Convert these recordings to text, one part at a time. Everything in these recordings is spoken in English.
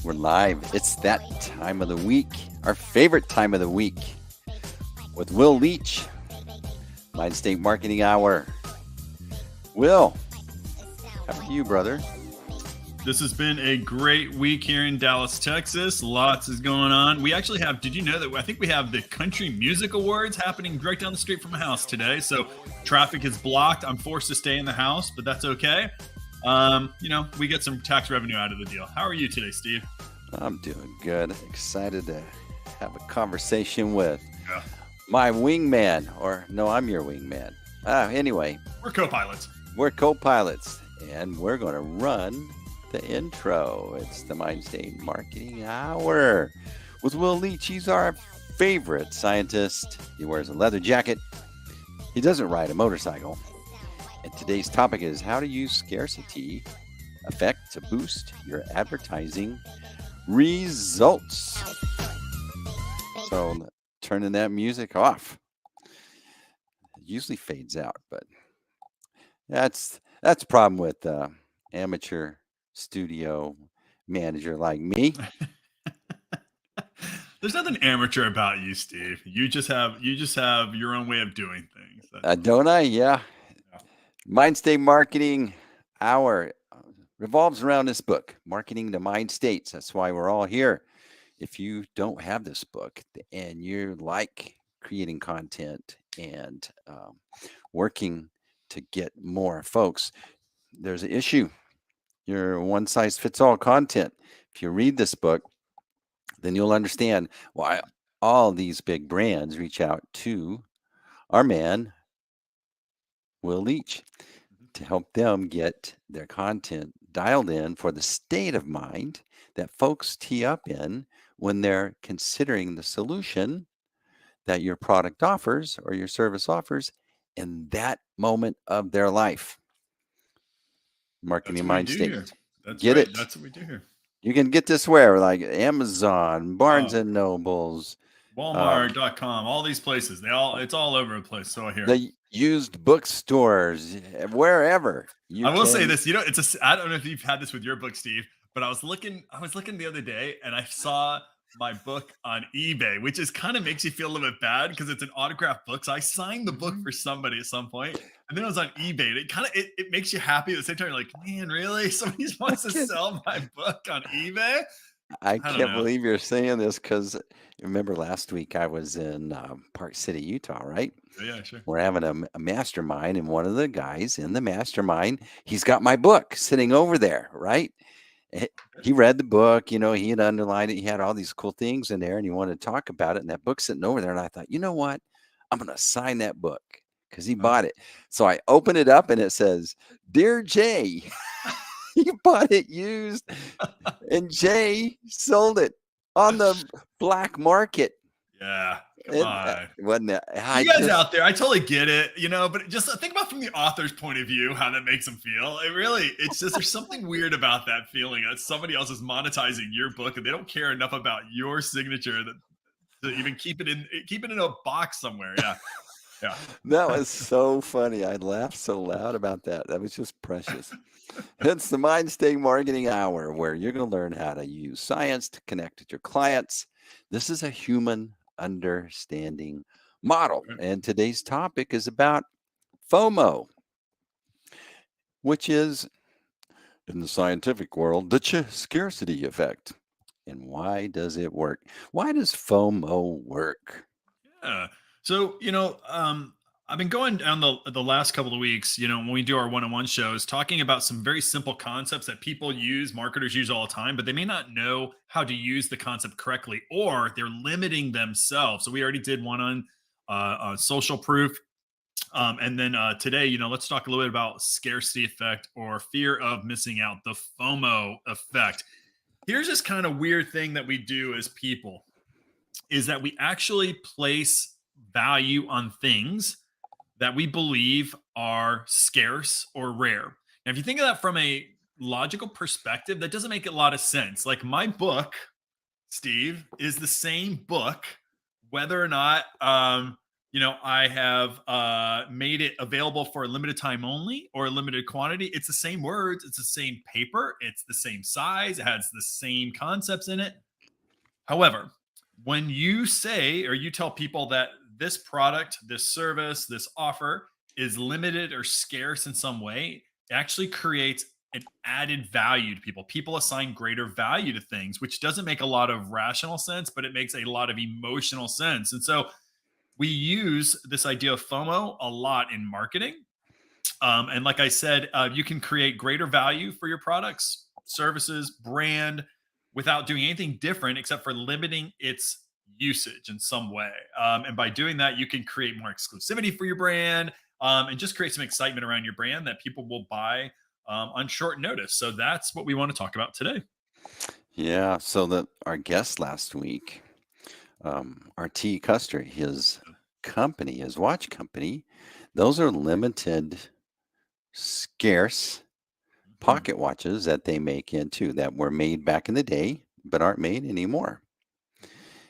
We're live. It's that time of the week, our favorite time of the week, with Will Leach, Mindstate Marketing Hour. Will, how are you, brother? This has been a great week here in Dallas, Texas. Lots is going on. We actually have, did you know that I think we have the Country Music Awards happening right down the street from my house today. So traffic is blocked. I'm forced to stay in the house, but that's okay. We get some tax revenue out of the deal. How are you today, Steve? I'm doing good. Excited to have a conversation with Yeah. my wingman, or no, I'm your wingman. Anyway, We're co-pilots. we're co-pilots, and we're going to run the intro. It's the Mindstate Marketing Hour with Will Leach. He's our favorite scientist. He wears a leather jacket. He doesn't ride a motorcycle. And today's topic is how to use scarcity effect to boost your advertising results. So turning that music off. It usually fades out, but that's a problem with amateur studio manager like me. There's nothing amateur about you, Steve. You just have your own way of doing things. Don't I? Yeah. Yeah. Mindstate Marketing Hour revolves around this book, Marketing to Mind States. That's why we're all here. If you don't have this book and you like creating content and working to get more folks, there's an issue. Your one size fits all content. If you read this book, then you'll understand why all these big brands reach out to our man, Will Leach, to help them get their content dialed in for the state of mind that folks tee up in when they're considering the solution that your product offers or your service offers in that moment of their life. Marketing Mind State. That's Get right. it. That's what we do here. You can get this where? Like Amazon, Barnes and Nobles, Walmart.com, all these places. It's all over the place. So I hear. the used bookstores, wherever. I will say this, I don't know if you've had this with your book, Steve, but I was looking the other day and I saw my book on eBay, which is kind of makes you feel a little bit bad because it's an autographed book. So I signed the book for somebody at some point, and then I was on eBay. And it makes you happy at the same time. You're like, man, really? Somebody wants to sell my book on eBay? I can't believe you're saying this because remember last week I was in Park City, Utah, right? Yeah, sure. We're having a mastermind, and one of the guys in the mastermind, he's got my book sitting over there, right? He read the book, he had underlined it. He had all these cool things in there and he wanted to talk about it. And that book's sitting over there. And I thought, you know what? I'm going to sign that book because he bought it. So I open it up and it says, Dear Jay, you bought it used and Jay sold it on the black market. Yeah. Come on. Wasn't it? You guys out there, I totally get it, but just think about from the author's point of view, how that makes them feel. It's just, there's something weird about that feeling that somebody else is monetizing your book and they don't care enough about your signature to even keep it in a box somewhere. Yeah. Yeah. That was so funny. I laughed so loud about that. That was just precious. It's the Mindstate Marketing Hour where you're going to learn how to use science to connect with your clients. This is a human understanding model. And today's topic is about FOMO, which is, in the scientific world, the scarcity effect. And why does it work? Why does FOMO work? Yeah. So, I've been going down the last couple of weeks, when we do our one-on-one shows, talking about some very simple concepts that marketers use all the time, but they may not know how to use the concept correctly, or they're limiting themselves. So we already did one on social proof. And then today, let's talk a little bit about scarcity effect or fear of missing out, the FOMO effect. Here's this kind of weird thing that we do as people is that we actually place value on things that we believe are scarce or rare. Now, if you think of that from a logical perspective, that doesn't make a lot of sense. Like my book, Steve, is the same book, whether or not I have made it available for a limited time only or a limited quantity. It's the same words, it's the same paper, it's the same size, it has the same concepts in it. However, when you say or you tell people that this product, this service, this offer is limited or scarce in some way, it actually creates an added value to people. People assign greater value to things, which doesn't make a lot of rational sense, but it makes a lot of emotional sense. And so we use this idea of FOMO a lot in marketing. And like I said, you can create greater value for your products, services, brand without doing anything different except for limiting its usage in some way. And by doing that, you can create more exclusivity for your brand and just create some excitement around your brand that people will buy on short notice. So that's what we want to talk about today. Yeah. So our guest last week, RT Custer, his company, his watch company, those are limited, scarce Mhm. pocket watches that they make into that were made back in the day, but aren't made anymore.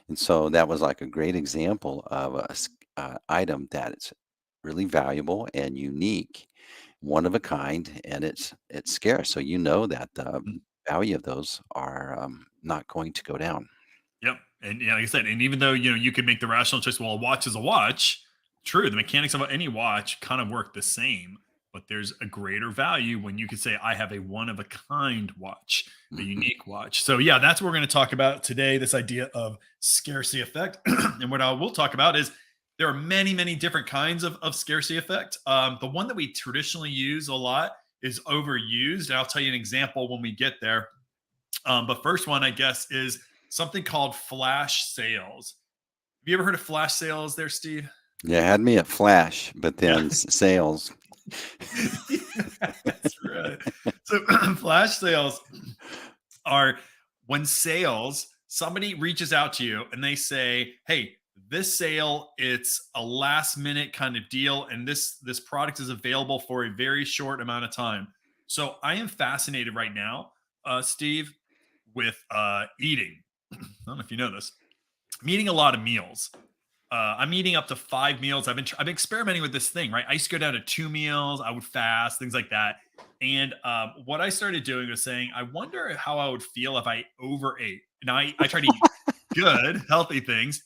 And so that was like a great example of item that is really valuable and unique, one of a kind, and it's scarce. So you know that the Mhm. value of those are not going to go down. Yep. And yeah, like I said, and even though you could make the rational choice, well, a watch is a watch. True, the mechanics of any watch kind of work the same, but there's a greater value when you could say, I have a one of a kind watch, a Mhm. unique watch. So yeah, that's what we're going to talk about today. This idea of scarcity effect, and what I will talk about is there are many, many different kinds of scarcity effect. The one that we traditionally use a lot is overused. And I'll tell you an example when we get there. But first one, I guess, is something called flash sales. Have you ever heard of flash sales there, Steve? Yeah, had me at Flash, but Yeah. then sales. That's right. So flash sales are when somebody reaches out to you and they say, hey, this sale, it's a last minute kind of deal, and this product is available for a very short amount of time. So I am fascinated right now, Steve, with eating. I don't know if you know this. I'm eating a lot of meals. I'm eating up to 5 meals. I've been experimenting with this thing, right? I used to go down to 2 meals. I would fast, things like that. And what I started doing was saying, I wonder how I would feel if I overate. Now I try to eat good, healthy things,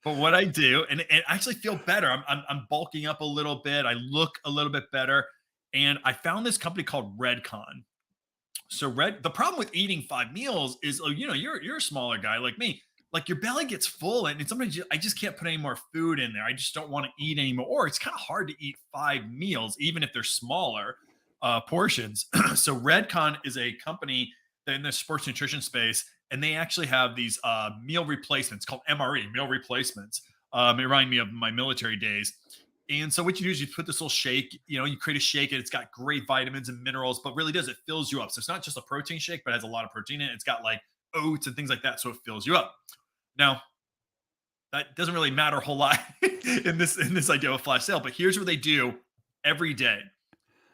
but what I do, and I actually feel better. I'm bulking up a little bit. I look a little bit better. And I found this company called Redcon. So the problem with eating 5 meals is, oh, you're a smaller guy like me. Like your belly gets full, and sometimes I just can't put any more food in there. I just don't want to eat anymore. Or it's kind of hard to eat 5 meals, even if they're smaller portions. So Redcon is a company in the sports nutrition space, and they actually have these meal replacements called MRE, meal replacements. It reminded me of my military days. And so what you do is you put this little shake, you create a shake and it's got great vitamins and minerals, but really does, it fills you up. So it's not just a protein shake, but it has a lot of protein in it. It's got like oats and things like that. So it fills you up. Now, that doesn't really matter a whole lot in this idea of a flash sale, but here's what they do every day.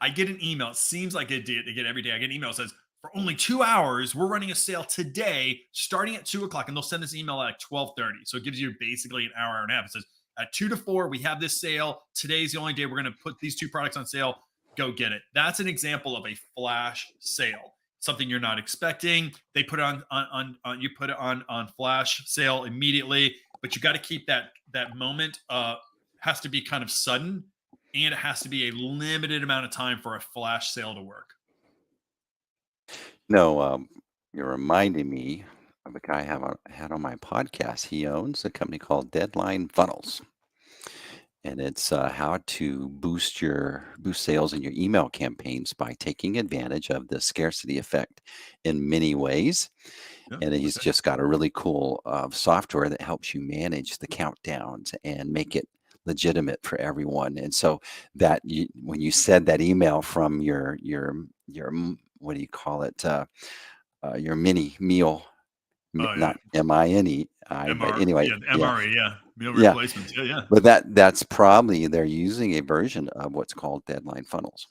I get an email. It seems like they get every day. I get an email that says, for only 2 hours, we're running a sale today, starting at 2 o'clock. And they'll send this email at like 12:30. So it gives you basically an hour and a half. It says, at 2 to 4, we have this sale. Today's the only day we're going to put these two products on sale. Go get it. That's an example of a flash sale. Something you're not expecting. They put it on you put it on flash sale immediately, but you got to keep that moment has to be kind of sudden, and it has to be a limited amount of time for a flash sale to work. No, you're reminding me of a guy had on my podcast. He owns a company called Deadline Funnels, and it's how to boost sales in your email campaigns by taking advantage of the scarcity effect in many ways. Yeah. And he's Okay. just got a really cool software that helps you manage the countdowns and make it legitimate for everyone. And so when you said that email from what do you call it, your mini meal, Oh yeah. not MINEI, but MR. anyway, Yeah. The yeah, MRE. Yeah. Meal yeah. replacements. Yeah. Yeah. But that's probably they're using a version of what's called deadline funnels.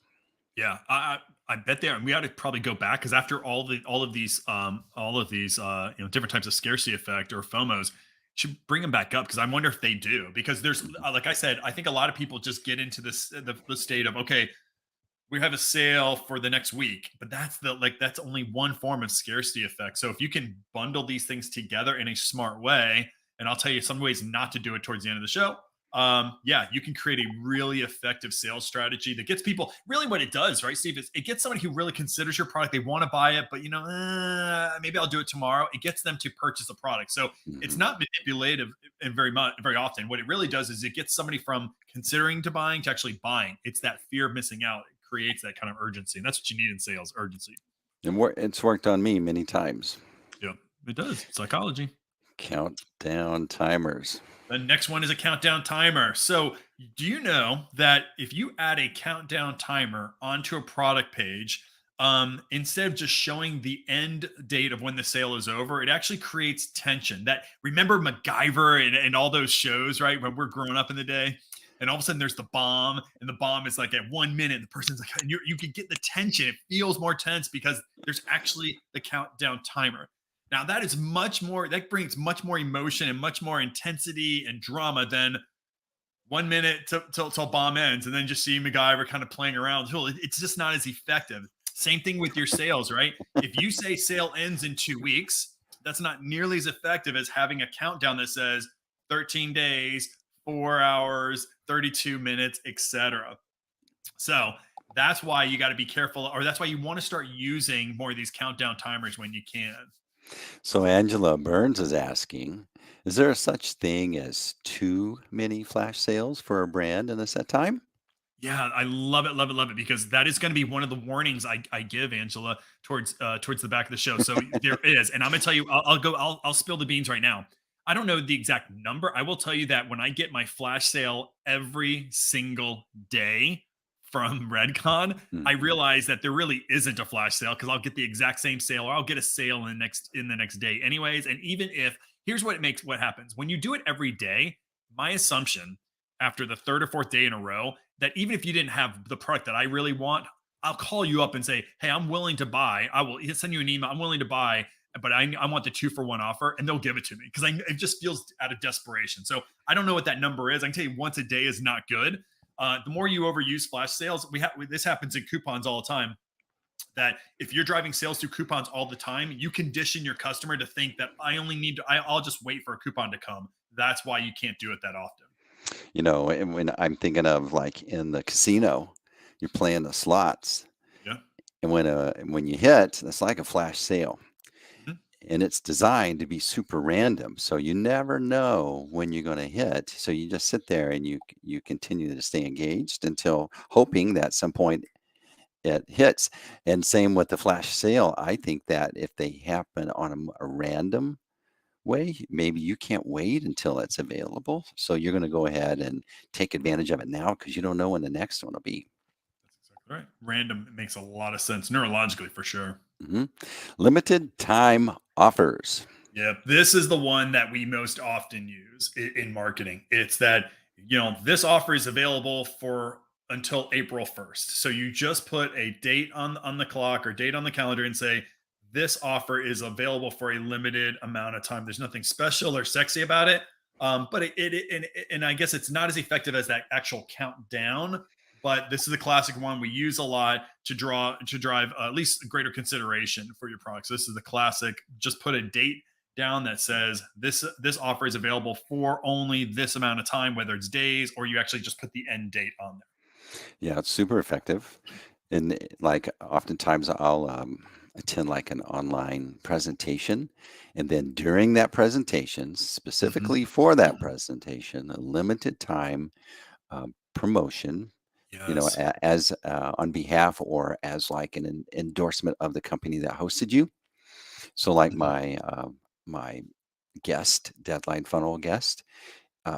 Yeah, I bet they are. And we ought to probably go back because after all of these different types of scarcity effect or FOMOs, should bring them back up, because I wonder if they do. Because there's, like I said, I think a lot of people just get into this the state of, okay, we have a sale for the next week, but that's only one form of scarcity effect. So if you can bundle these things together in a smart way, and I'll tell you some ways not to do it towards the end of the show. Yeah, you can create a really effective sales strategy that gets people, really what it does, right, Steve, is it gets somebody who really considers your product. They want to buy it, but maybe I'll do it tomorrow. It gets them to purchase the product. So it's Mhm. not manipulative, and very often what it really does is it gets somebody from considering to buying to actually buying. It's that fear of missing out. It creates that kind of urgency, and that's what you need in sales: urgency. And it's worked on me many times. Yeah, it does. Psychology. Countdown timers. The next one is a countdown timer. So, do you know that if you add a countdown timer onto a product page, instead of just showing the end date of when the sale is over, it actually creates tension. That, remember MacGyver and all those shows, right? When we're growing up in the day, and all of a sudden there's the bomb, and the bomb is like at 1 minute, and the person's like, and you can get the tension. It feels more tense because there's actually the countdown timer. Now that is much more, that brings much more emotion and much more intensity and drama than 1 minute till bomb ends, and then just see MacGyver kind of playing around. It's just not as effective. Same thing with your sales, right? If you say sale ends in 2 weeks, that's not nearly as effective as having a countdown that says 13 days, 4 hours, 32 minutes, etc. So that's why you got to be careful, or that's why you want to start using more of these countdown timers when you can. So Angela Burns is asking, is there a such thing as too many flash sales for a brand in a set time? Yeah, I love it, love it, love it, because that is going to be one of the warnings I give Angela towards the back of the show. So there is, and I'm going to tell you, I'll spill the beans right now. I don't know the exact number. I will tell you that when I get my flash sale every single day from Redcon, I Mhm. realize that there really isn't a flash sale, because I'll get the exact same sale, or I'll get a sale in the next day anyways. And even if, here's what happens when you do it every day. My assumption, after the third or fourth day in a row, that even if you didn't have the product that I really want, I'll call you up and say, "Hey, I'm willing to buy. I will send you an email. I'm willing to buy, but I want the 2-for-1 offer," and they'll give it to me, because it just feels out of desperation. So I don't know what that number is. I can tell you, once a day is not good. The more you overuse flash sales, this happens in coupons all the time. That if you're driving sales through coupons all the time, you condition your customer to think that I'll just wait for a coupon to come. That's why you can't do it that often. And when I'm thinking of like in the casino, you're playing the slots, Yeah. and when you hit, it's like a flash sale, Mhm. and it's designed to be super random, so you never know when you're going to hit. So you just sit there and you continue to stay engaged until hoping that some point it hits. And same with the flash sale. I think that if they happen on a random way, maybe you can't wait until it's available. So you're going to go ahead and take advantage of it now because you don't know when the next one will be. That's exactly right. Random makes a lot of sense neurologically, for sure. Mhm. Limited time offers. Yep. This is the one that we most often use in marketing. It's that, this offer is available for until April 1st. So you just put a date on the clock, or date on the calendar, and say, this offer is available for a limited amount of time. There's nothing special or sexy about it. But and I guess it's not as effective as that actual countdown. But this is a classic one we use a lot to drive at least greater consideration for your products. This is the classic. Just put a date down that says this offer is available for only this amount of time, whether it's days, or you actually just put the end date on there. Yeah, it's super effective. And like oftentimes I'll attend like an online presentation. And then during that presentation, Mhm. specifically for that presentation, a limited time promotion, Yes. as on behalf or as like an endorsement of the company that hosted you. So like Mhm. my guest, Deadline Funnel guest,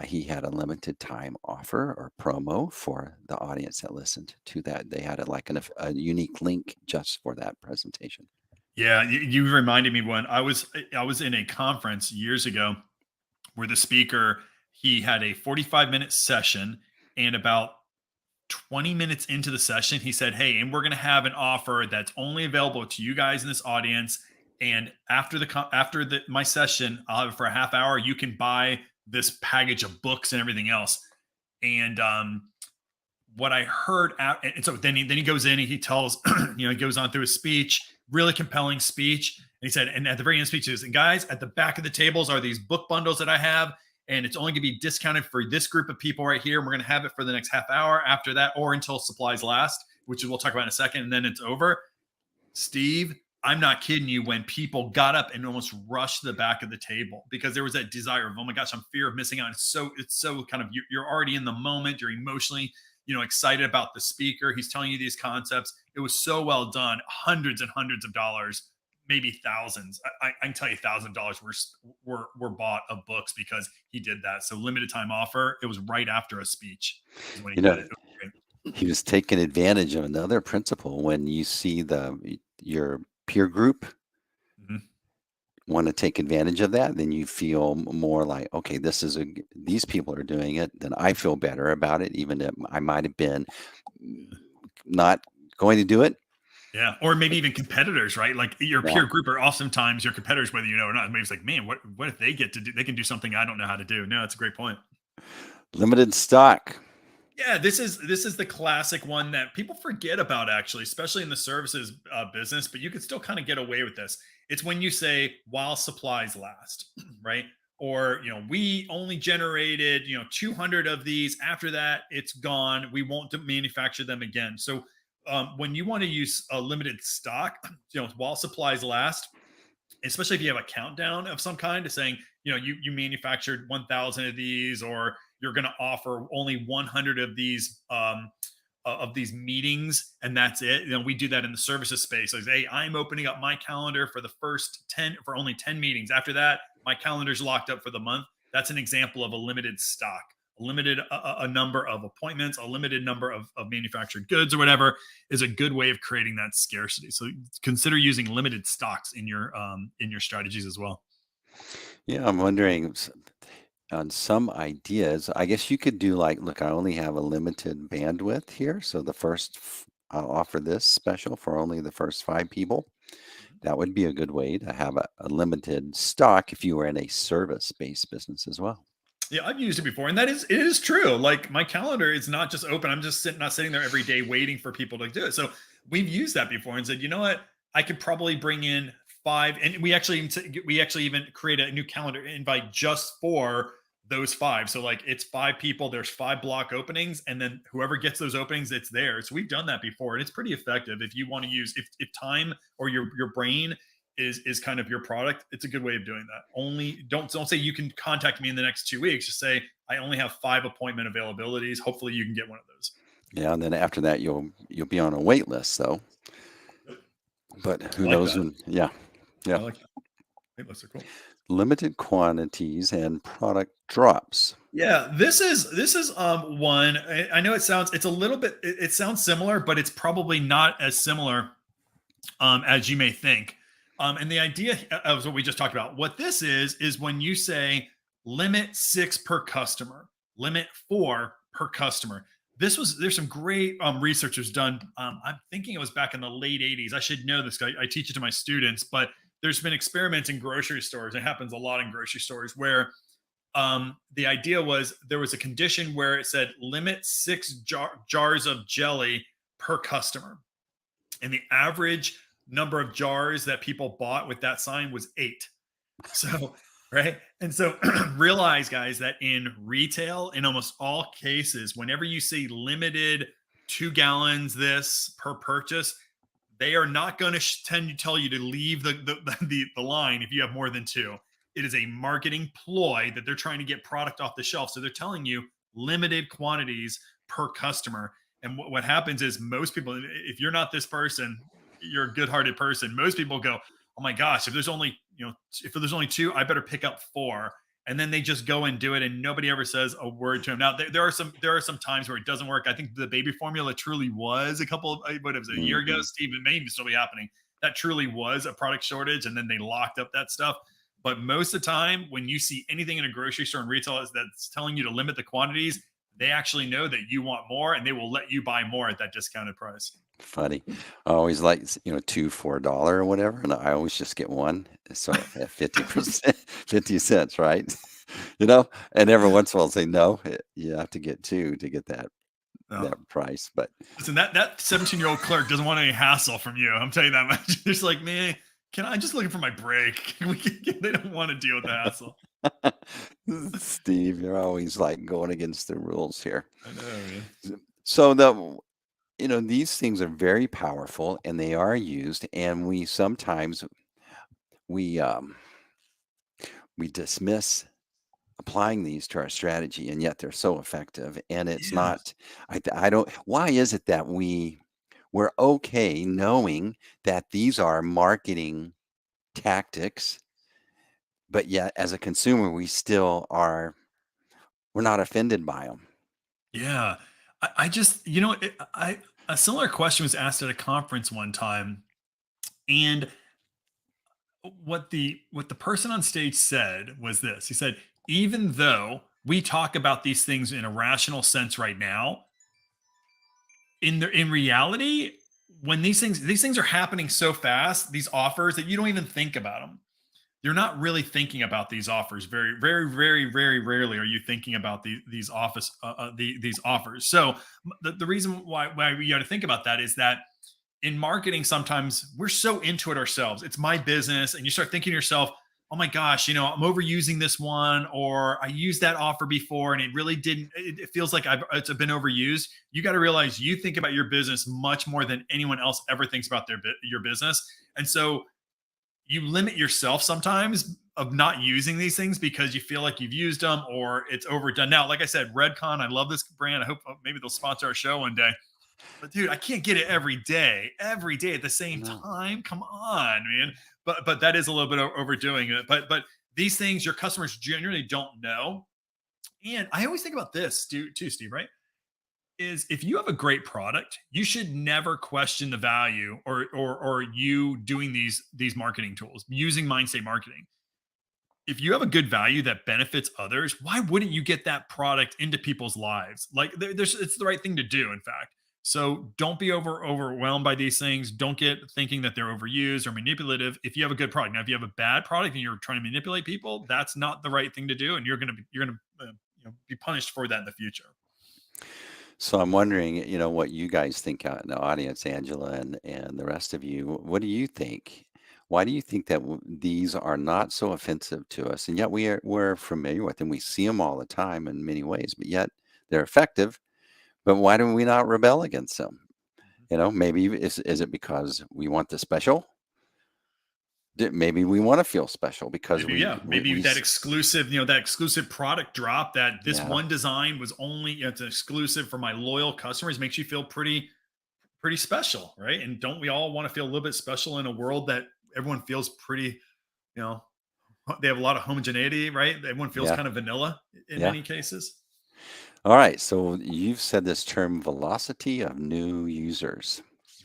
he had a limited time offer or promo for the audience that listened to that. They had a unique link just for that presentation. Yeah, you reminded me, when I was in a conference years ago, where the speaker, he had a 45-minute session, and about 20 minutes into the session, he said, "Hey, and we're going to have an offer that's only available to you guys in this audience. And after my session, I'll have it for a half hour. You can buy this package of books and everything else. And what I heard out, and so then he goes in and he tells, he goes on through his speech, really compelling speech. And he said, and at the very end of the speech, he says, and guys, at the back of the tables are these book bundles that I have, and it's only going to be discounted for this group of people right here. And we're going to have it for the next half hour after that, or until supplies last, which we'll talk about in a second. And then it's over. Steve, I'm not kidding you, when people got up and almost rushed to the back of the table because there was that desire of, oh my gosh, I'm fear of missing out. It's so kind of, you're already in the moment. You're emotionally, excited about the speaker. He's telling you these concepts. It was so well done. Hundreds and hundreds of dollars, maybe thousands. I can tell you $1,000 were bought of books because he did that. So limited time offer. It was right after a speech is when he did it. He was taking advantage of another principle. When you see your peer group want to take advantage of that, then you feel more like, okay, these people are doing it, then I feel better about it, even if I might have been not going to do it. Yeah. Or maybe even competitors, right? Like your peer group are oftentimes your competitors, whether you know or not. Maybe it's like, man, what if they they can do something I don't know how to do? No, that's a great point. Limited stock. Yeah, this is the classic one that people forget about, actually, especially in the services business, but you could still kind of get away with this. It's when you say, while supplies last, right? Or, we only generated, 200 of these. After that, it's gone. We won't manufacture them again. So when you want to use a limited stock, while supplies last, especially if you have a countdown of some kind, to saying, you manufactured 1,000 of these, or you're going to offer only 100 of these meetings, and that's it. We do that in the services space. Like, hey, I'm opening up my calendar for the first 10 for only 10 meetings. After that, my calendar's locked up for the month. That's an example of a limited stock, a limited a number of appointments, a limited number of manufactured goods, or whatever, is a good way of creating that scarcity. So consider using limited stocks in your strategies as well. Yeah, I'm wondering on some ideas. I guess you could do like, look, I only have a limited bandwidth here, so I'll offer this special for only the first 5 people. That would be a good way to have a limited stock if you were in a service-based business as well. Yeah, I've used it before, and it is true. Like, my calendar is not just open. I'm just not sitting there every day waiting for people to do it. So we've used that before and said, you know what, I could probably bring in 5, and we actually even create a new calendar invite just for those 5. So like, it's 5 people, there's 5 block openings, and then whoever gets those openings, it's theirs. So we've done that before, and it's pretty effective. If you want to use, if time or your brain is kind of your product, it's a good way of doing that. Only don't say you can contact me in the next 2 weeks. Just say, I only have 5 appointment availabilities. Hopefully you can get one of those. Yeah, and then after that, you'll be on a wait list, though. But who knows? Yeah. I like that. Wait lists are cool. Limited quantities and product drops. Yeah, this is one. I know it's a little bit, it sounds similar, but it's probably not as similar as you may think. And the idea of what we just talked about, what this is when you say limit 6 per customer, limit 4 per customer. There's some great researchers done. I'm thinking it was back in the late 80s. I should know this. I teach it to my students, but there's been experiments in grocery stores. It happens a lot in grocery stores where the idea was there was a condition where it said limit 6 jars of jelly per customer. And the average number of jars that people bought with that sign was 8. So, right. And so realize, guys, that in retail, in almost all cases, whenever you see limited 2 gallons this per purchase, they are not going to tend to tell you to leave the line if you have more than 2. It is a marketing ploy that they're trying to get product off the shelf. So they're telling you limited quantities per customer. And what happens is, most people, if you're not this person, you're a good-hearted person. Most people go, oh my gosh, if there's only 2, I better pick up 4. And then they just go and do it, and nobody ever says a word to them. Now, there are some times where it doesn't work. I think the baby formula truly was a year ago, Steve, it may still be happening. That truly was a product shortage, and then they locked up that stuff. But most of the time, when you see anything in a grocery store and retail that's telling you to limit the quantities, they actually know that you want more, and they will let you buy more at that discounted price. Funny. I always like, two for $1 or whatever, and I always just get one. So at 50%, 50 cents, right? You know, and every once in a while I'll say, no, you have to get two to get No. that price. But Listen, that 17-year-old clerk doesn't want any hassle from you. I'm telling you that much. They're just like, man, I'm just looking for my break. They don't want to deal with the hassle. Steve, you're always like going against the rules here. I know, man. So these things are very powerful and they are used, and we sometimes we dismiss applying these to our strategy, and yet they're so effective. And it's Yes. not, I don't, why is it that we're okay knowing that these are marketing tactics, but yet as a consumer, we're not offended by them? Yeah. I just, a similar question was asked at a conference one time. And what the person on stage said was this. He said, even though we talk about these things in a rational sense right now, in reality, when these things are happening so fast, these offers, that you don't even think about them. You're not really thinking about these offers. Very, very, very, very rarely are you thinking about these offers. So the reason why we got to think about that is that in marketing, sometimes we're so into it ourselves. It's my business. And you start thinking to yourself, oh my gosh, I'm overusing this one, or I used that offer before and it really didn't, it feels like it's been overused. You got to realize you think about your business much more than anyone else ever thinks about your business. And so you limit yourself sometimes of not using these things because you feel like you've used them or it's overdone. Now, like I said, Redcon, I love this brand. I hope maybe they'll sponsor our show one day. But dude, I can't get it every day at the same No. time. Come on, man. But that is a little bit overdoing it. But these things your customers generally don't know. And I always think about this too, Steve, right? Is if you have a great product, you should never question the value or you doing these marketing tools, using Mindstate marketing. If you have a good value that benefits others, why wouldn't you get that product into people's lives? Like it's the right thing to do, in fact. So don't be overwhelmed by these things. Don't get thinking that they're overused or manipulative. If you have a good product, now if you have a bad product and you're trying to manipulate people, that's not the right thing to do, and you're gonna be punished for that in the future. So I'm wondering, what you guys think out in the audience, Angela and the rest of you. What do you think? Why do you think that these are not so offensive to us, and yet we're familiar with them? We see them all the time in many ways, but yet they're effective. But why do we not rebel against them? Maybe is it because we want the special? Maybe we want to feel special because Maybe, yeah, maybe we that exclusive product drop, that this yeah. one design was only, it's exclusive for my loyal customers, makes you feel pretty special, right? And don't we all want to feel a little bit special in a world that everyone feels pretty, you know, they have a lot of homogeneity, right? Everyone feels Yeah. kind of vanilla in Yeah. many cases. All right. So you've said this term, velocity of new users.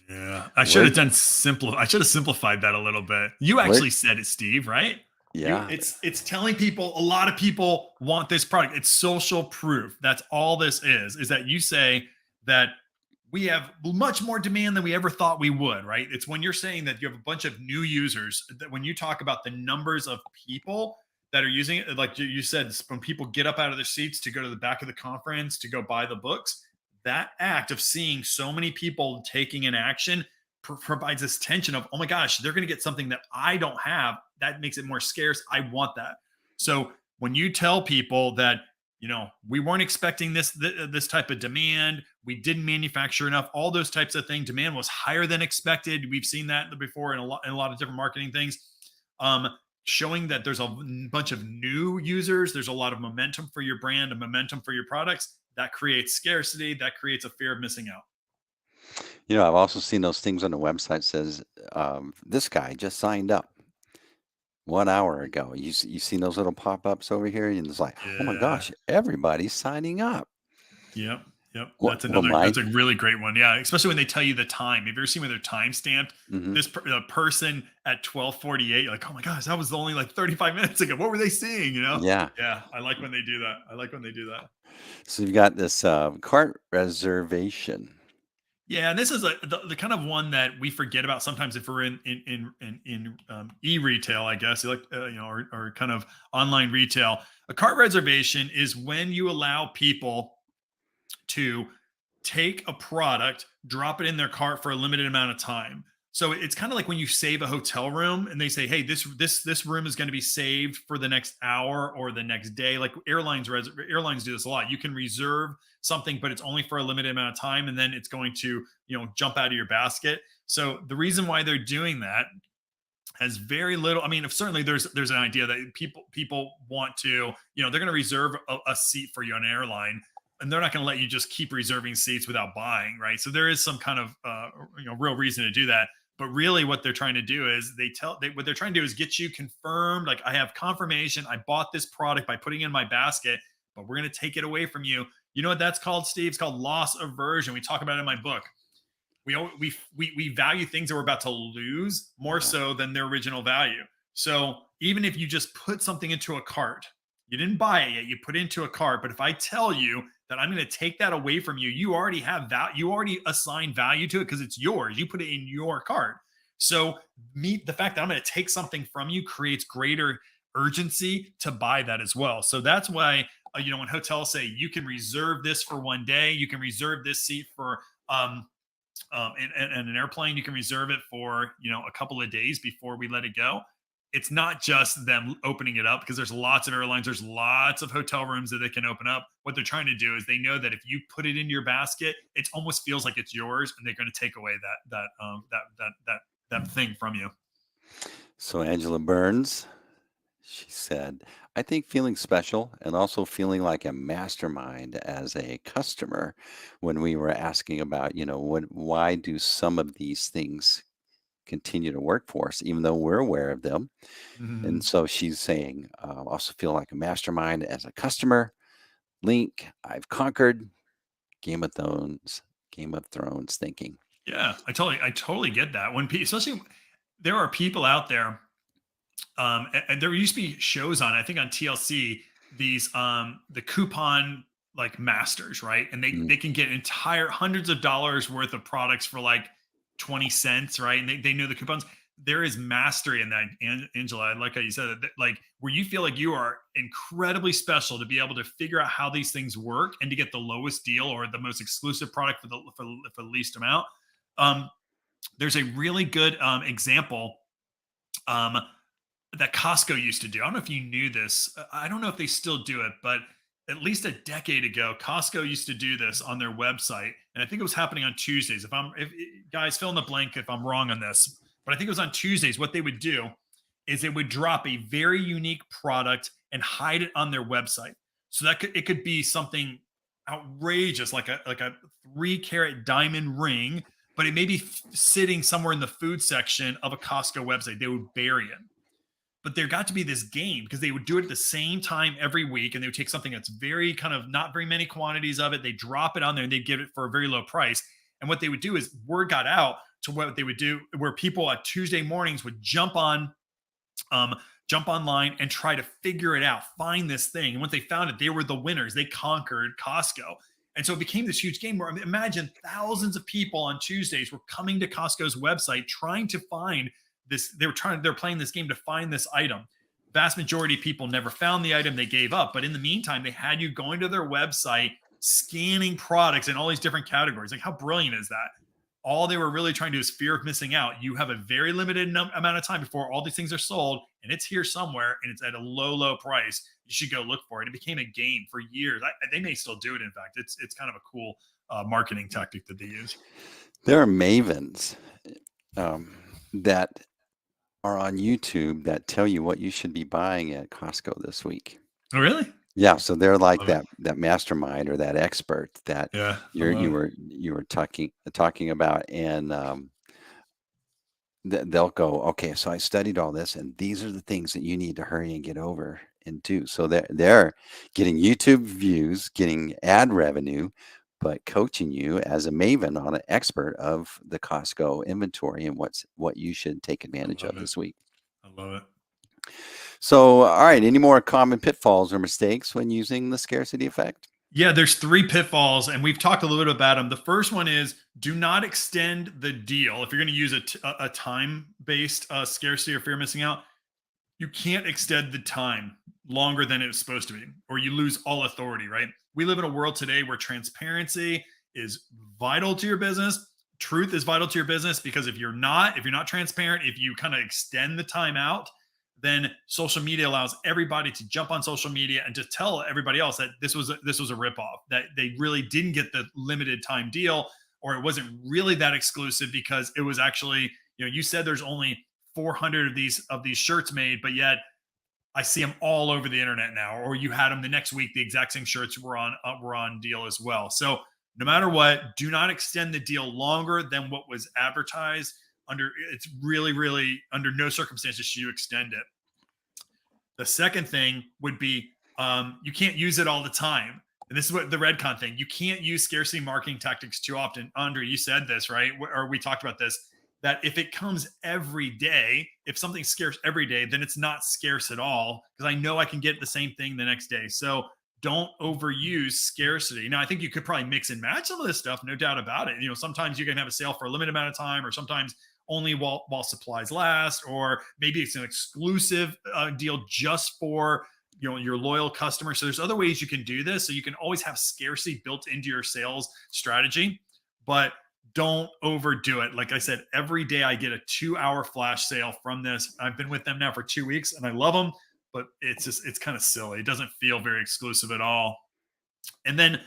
Yeah, I should Where, have I should have simplified that a little bit. You where, actually said it, Steve, right? yeah, It's telling people, a lot of people want this product. It's social proof. That's all this is that you say that we have much more demand than we ever thought we would, right? It's when you're saying that you have a bunch of new users, that when you talk about the numbers of people that are using it, like you said, when people get up out of their seats to go to the back of the conference to go buy the books, that act of seeing so many people taking an action provides this tension of, oh my gosh, they're going to get something that I don't have. That makes it more scarce. I want that. So when you tell people that, we weren't expecting this type of demand, we didn't manufacture enough, all those types of things, demand was higher than expected. We've seen that before in a lot of different marketing things. Showing that there's a bunch of new users, there's a lot of momentum for your brand and momentum for your products, that creates scarcity, that creates a fear of missing out. I've also seen those things on the website says, this guy just signed up 1 hour ago. You seen those little pop-ups over here, and it's like, oh my Yeah. gosh, everybody's signing up. Yep. Yep. What? Well, That's a really great one. Yeah. Especially when they tell you the time. Have you ever seen when they're time stamped? mhm. The person at 12:48, you're like, oh my gosh, that was only like 35 minutes ago. What were they seeing? Yeah. Yeah. I like when they do that. I like when they do that. So you've got this cart reservation. Yeah, and this is the kind of one that we forget about sometimes if we're in e-retail, I guess, like or kind of online retail. A cart reservation is when you allow people to take a product, drop it in their cart for a limited amount of time. So it's kind of like when you save a hotel room and they say, "Hey, this room is going to be saved for the next hour or the next day." Like airlines do this a lot. You can reserve something, but it's only for a limited amount of time, and then it's going to jump out of your basket. So the reason why they're doing that has very little. I mean, if certainly there's an idea that people want to, they're going to reserve a seat for you on an airline, and they're not going to let you just keep reserving seats without buying, right? So there is some kind of real reason to do that. But really, what they're trying to do is what they're trying to do is get you confirmed. Like, I have confirmation, I bought this product by putting it in my basket, but we're going to take it away from you. You know what that's called, Steve? It's called loss aversion. We talk about it in my book. We value things that we're about to lose more so than their original value. So even if you just put something into a cart, you didn't buy it yet, you put it into a cart, but if I tell you that I'm going to take that away from you, you already have that, you already assign value to it because it's yours. You put it in your cart. So the fact that I'm going to take something from you creates greater urgency to buy that as well. So that's why when hotels say you can reserve this for one day, you can reserve this seat for and an airplane, you can reserve it for a couple of days before we let it go. It's not just them opening it up, because there's lots of airlines, there's lots of hotel rooms that they can open up. What they're trying to do is they know that if you put it in your basket, it almost feels like it's yours, and they're going to take away that thing from you. So Angela Burns, she said, I think feeling special and also feeling like a mastermind as a customer when we were asking about, why do some of these things continue to work for us, even though we're aware of them. And Mhm. so she's saying, also feel like a mastermind as a customer. Link, I've conquered Game of Thrones thinking. Yeah, I totally get that. Especially there are people out there, and there used to be shows on, I think on TLC, these the coupon like masters, right? And they Mm, they can get entire hundreds of dollars worth of products for like 20 cents, right? And they know the coupons. There is mastery in that, Angela. I like how you said that, like where you feel like you are incredibly special to be able to figure out how these things work and to get the lowest deal or the most exclusive product for the least amount. Um, there's a really good example um, that Costco used to do. I don't know if you knew this. I don't know if they still do it, but at least a decade ago, Costco used to do this on their website, and I think it was happening on Tuesdays. If guys fill in the blank if I'm wrong on this, but I think it was on Tuesdays. What they would do is they would drop a very unique product and hide it on their website. So it could be something outrageous, like a 3 carat diamond ring, but it may be sitting somewhere in the food section of a Costco website. They would bury it, but there got to be this game because they would do it at the same time every week, and they would take something that's very kind of not very many quantities of it, they drop it on there, and they'd give it for a very low price. And what they would do is word got out to what they would do, where people at Tuesday mornings would um, jump online and try to figure it out, find this thing. And once they found it, they were the winners. They conquered Costco. And so it became this huge game where, I mean, imagine thousands of people on Tuesdays were coming to Costco's website trying to find this. They're playing this game to find this item. Vast majority of people never found the item, they gave up. But in the meantime, they had you going to their website, scanning products in all these different categories. Like, how brilliant is that? All they were really trying to do is fear of missing out. You have a very limited amount of time before all these things are sold, and it's here somewhere, and it's at a low price. You should go look for it. It became a game for years. They may still do it. In fact, it's kind of a cool marketing tactic that they use. There are mavens that are on YouTube that tell you what you should be buying at Costco this week. Oh, really? Yeah, so they're like Love it. that mastermind or that expert that Yeah, I you're love you it. were talking about, and they'll go, okay, so I studied all this, and these are the things that you need to hurry and get over and do. So they're getting YouTube views, getting ad revenue, but coaching you as a maven on an expert of the Costco inventory and what you should take I advantage of love it. this week. I love it. So, all right, any more common pitfalls or mistakes when using the scarcity effect? Yeah, there's three pitfalls, and we've talked a little bit about them. The first one is do not extend the deal. If you're going to use a time-based scarcity or fear of missing out, you can't extend the time longer than it's supposed to be, or you lose all authority, right? We live in a world today where transparency is vital to your business. Truth is vital to your business, because if you're not transparent, if you kind of extend the time out, then social media allows everybody to jump on social media and just tell everybody else that this was a ripoff, that they really didn't get the limited time deal, or it wasn't really that exclusive because it was actually, you said there's only 400 of these shirts made, but yet I see them all over the internet now. Or you had them the next week, the exact same shirts were on deal as well. So no matter what, do not extend the deal longer than what was advertised. It's really, really under no circumstances should you extend it. The second thing would be you can't use it all the time. And this is what the Redcon thing. You can't use scarcity marketing tactics too often. Andre, you said this, right? Or we talked about this, that if it comes every day, if something's scarce every day, then it's not scarce at all, because I know I can get the same thing the next day. So don't overuse scarcity. Now, I think you could probably mix and match some of this stuff, no doubt about it. Sometimes you can have a sale for a limited amount of time, or sometimes only while supplies last, or maybe it's an exclusive deal just for your loyal customers. So there's other ways you can do this. So you can always have scarcity built into your sales strategy, but don't overdo it. Like I said, every day I get a 2-hour flash sale from this. I've been with them now for 2 weeks and I love them, but it's kind of silly. It doesn't feel very exclusive at all. And then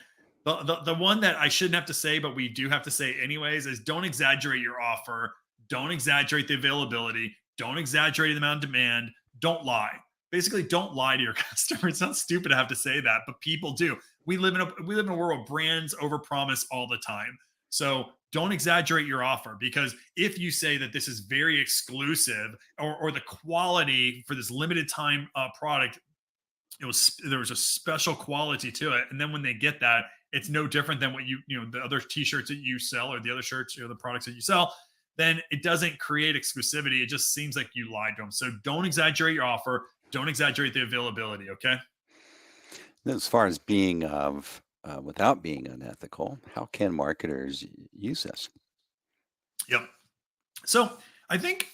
the one that I shouldn't have to say, but we do have to say anyways, is don't exaggerate your offer. Don't exaggerate the availability. Don't exaggerate the amount of demand. Don't lie. Basically, don't lie to your customer. It sounds stupid to have to say that, but people do. We live in a world where brands overpromise all the time. So don't exaggerate your offer, because if you say that this is very exclusive, or the quality for this limited time product, there was a special quality to it, and then when they get that, it's no different than what the other t-shirts that you sell, or the other shirts, the products that you sell, then it doesn't create exclusivity. It just seems like you lied to them. So don't exaggerate your offer. Don't exaggerate the availability. Okay. As far as being without being unethical, how can marketers use this? Yep. So I think,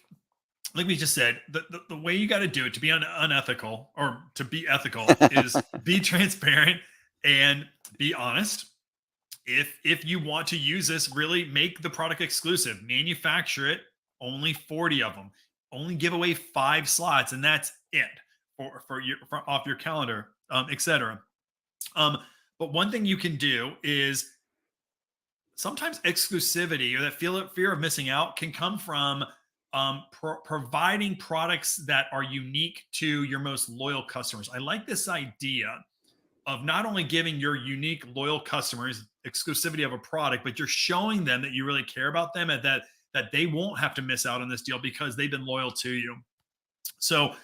like we just said, the way you got to do it to be unethical, or to be ethical, is be transparent and be honest. If you want to use this, really make the product exclusive, manufacture it, only 40 of them, only give away 5 slots, and that's it for off your calendar, etc. But one thing you can do is, sometimes exclusivity, or that fear of missing out, can come from providing products that are unique to your most loyal customers. I like this idea of not only giving your unique loyal customers exclusivity of a product, but you're showing them that you really care about them, and that they won't have to miss out on this deal because they've been loyal to you. So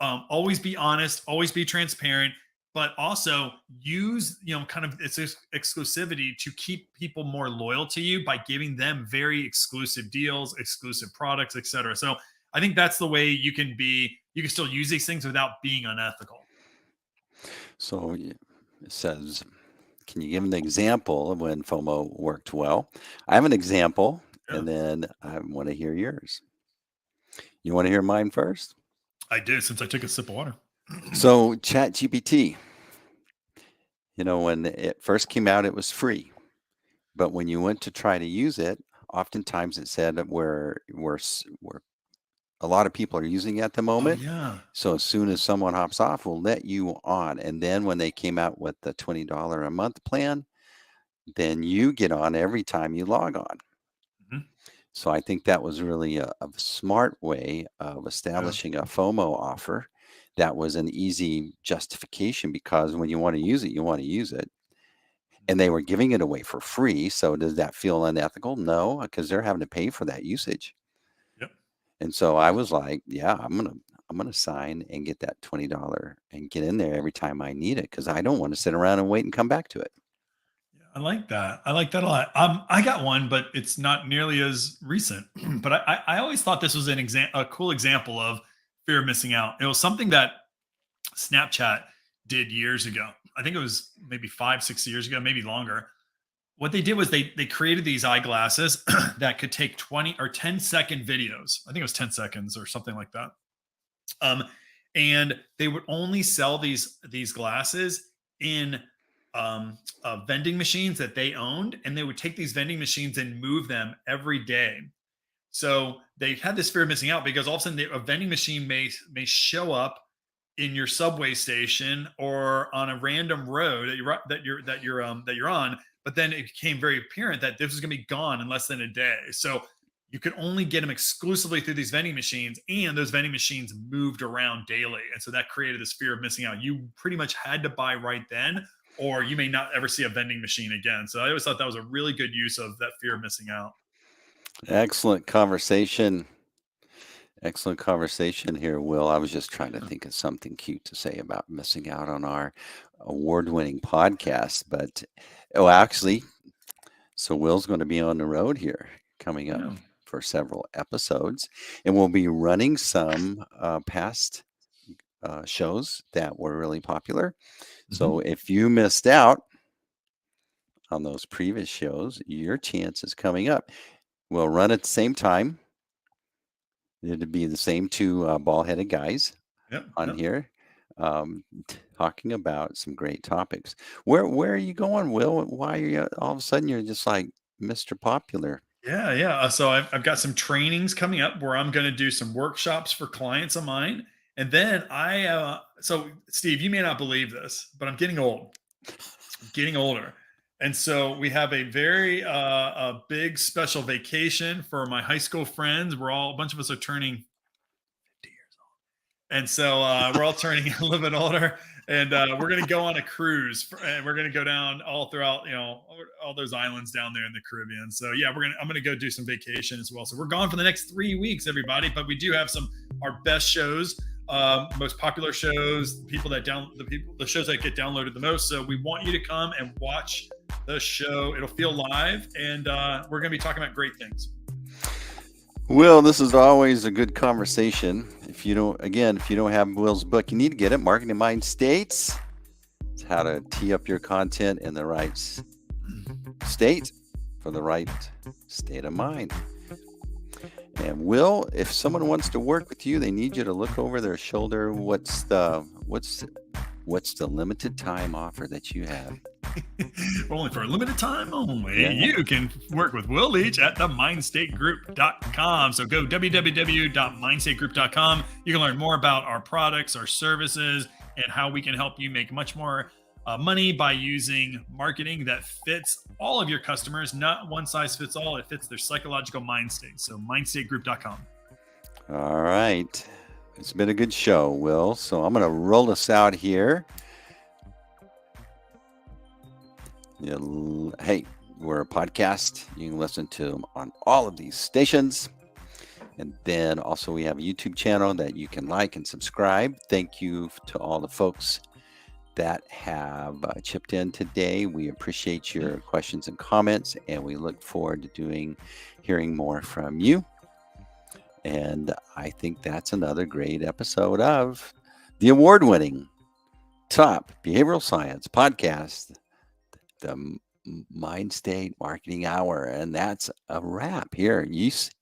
always be honest, always be transparent, but also use kind of its exclusivity to keep people more loyal to you by giving them very exclusive deals, exclusive products, etc. So I think that's the way you can still use these things without being unethical. So it says, can you give an example of when FOMO worked well? I have an example, Yeah. and then I want to hear yours. You want to hear mine first? I did, since I took a sip of water. So ChatGPT, when it first came out, it was free. But when you went to try to use it, oftentimes it said that we're a lot of people are using it at the moment. Yeah. So as soon as someone hops off, we'll let you on. And then when they came out with the $20 a month plan, then you get on every time you log on. Mhm. So I think that was really a smart way of establishing a FOMO offer. That was an easy justification, because when you want to use it, you want to use it. And they were giving it away for free. So does that feel unethical? No, because they're having to pay for that usage. Yep. And so I was like, yeah, I'm gonna sign and get that $20 and get in there every time I need it, because I don't want to sit around and wait and come back to it. I like that. I like that a lot. I got one, but it's not nearly as recent. But I always thought this was a cool example of fear of missing out. It was something that Snapchat did years ago. I think it was maybe 5, 6 years ago, maybe longer. What they did was they created these eyeglasses that could take 20 or 10-second videos. I think it was 10 seconds or something like that. Um, and they would only sell these glasses in vending machines that they owned, and they would take these vending machines and move them every day. So they had this fear of missing out because all of a sudden a vending machine may show up in your subway station or on a random road that you're on, but then it became very apparent that this was going to be gone in less than a day. So you could only get them exclusively through these vending machines, and those vending machines moved around daily, and so that created this fear of missing out. You pretty much had to buy right then, or you may not ever see a vending machine again. So I always thought that was a really good use of that fear of missing out. Excellent conversation. Excellent conversation here, Will. I was just trying to Yeah. think of something cute to say about missing out on our award-winning podcast, but actually, so Will's going to be on the road here coming up Yeah. for several episodes, and we'll be running some past shows that were really popular. So Mhm. if you missed out on those previous shows, your chance is coming up. We'll run at the same time. It'd be the same two ball-headed guys Yep. on Yep. here, talking about some great topics. Where are you going, Will? Why are you all of a sudden you're just like Mr. Popular? Yeah, yeah. So I've got some trainings coming up where I'm going to do some workshops for clients of mine, and then so Steve, you may not believe this, but I'm getting old. I'm getting older, and so we have a very a big special vacation for my high school friends. A bunch of us are turning 50 years old, and so we're all turning a little bit older, and we're going to go on a cruise, and we're going to go down all throughout, all those islands down there in the Caribbean. So yeah, I'm going to go do some vacation as well. So we're gone for the next 3 weeks, everybody, but we do have our best shows, most popular shows, the shows that get downloaded the most. So we want you to come and watch the show. It'll feel live, and we're going to be talking about great things. Will, this is always a good conversation. If you don't have Will's book, you need to get it. Marketing Mind States. It's how to tee up your content in the right state for the right state of mind. And Will, if someone wants to work with you, they need you to look over their shoulder. What's the limited time offer that you have? Only for a limited time only. Yeah. You can work with Will Leach at the mindstategroup.com. So go www.mindstategroup.com. You can learn more about our products, our services, and how we can help you make much more money by using marketing that fits all of your customers. Not one size fits all. It fits their psychological mind state. So mindstategroup.com. All right. It's been a good show, Will. So I'm going to roll us out here. Hey, we're a podcast. You can listen to them on all of these stations. And then also we have a YouTube channel that you can like and subscribe. Thank you to all the folks that have chipped in today. We appreciate your questions and comments, and we look forward to hearing more from you. And I think that's another great episode of the award-winning top behavioral science podcast, the Mindstate Marketing Hour. And that's a wrap here.